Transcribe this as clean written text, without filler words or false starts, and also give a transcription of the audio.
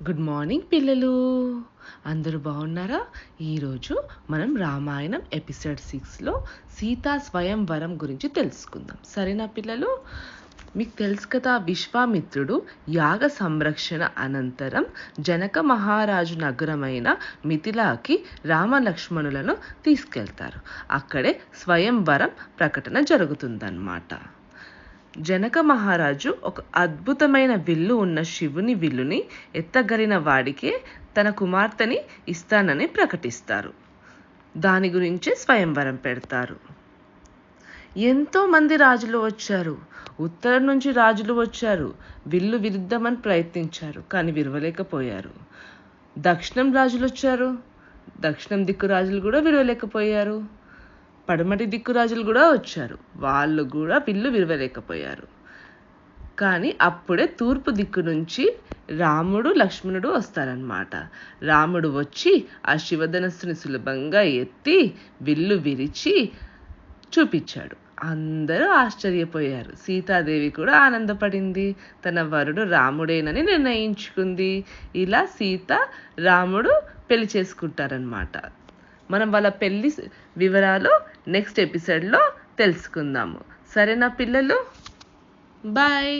Good morning పిల్లలు. అందరూ బాగున్నారా? ఈరోజు మనం రామాయణం ఎపిసోడ్ 6లో సీతా స్వయంవరం గురించి తెలుసుకుందాం. సరేనా పిల్లలు? మీకు తెలుసు కదా, విశ్వామిత్రుడు యాగ సంరక్షణ అనంతరం జనక మహారాజు నగరమైన మిథిలాకి రామలక్ష్మణులను తీసుకెళ్తారు. అక్కడే స్వయంవరం ప్రకటన జరుగుతుందన్నమాట. జనక మహారాజు ఒక అద్భుతమైన విల్లు ఉన్న శివుని విల్లుని ఎత్తగలిగిన వాడికే తన కుమార్తెని ఇస్తానని ప్రకటిస్తారు. దాని గురించి స్వయంవరం పెడతారు. ఎంతో మంది రాజులు వచ్చారు. ఉత్తరం నుంచి రాజులు వచ్చారు. విల్లు విరుద్దామని ప్రయత్నించారు, కానీ విరవలేకపోయారు. దక్షిణం రాజులు వచ్చారు. దక్షిణం దిక్కు రాజులు కూడా విరవలేకపోయారు. పడమటి దిక్కు రాజులు కూడా వచ్చారు. వాళ్ళు కూడా విల్లు విరవలేకపోయారు. కానీ అప్పుడే తూర్పు దిక్కు నుంచి రాముడు లక్ష్మణుడు వస్తారనమాట. రాముడు వచ్చి ఆ శివధనస్సుని సులభంగా ఎత్తి విల్లు విరిచి చూపించాడు. అందరూ ఆశ్చర్యపోయారు. సీతాదేవి కూడా ఆనందపడింది. తన వరుడు రాముడేనని నిర్ణయించుకుంది. ఇలా సీత రాముడు పెళ్లి చేసుకుంటారనమాట. మనం వాళ్ళ పెళ్లి వివరాలు నెక్స్ట్ ఎపిసోడ్లో తెలుసుకుందాము. సరేనా పిల్లలు? బాయ్.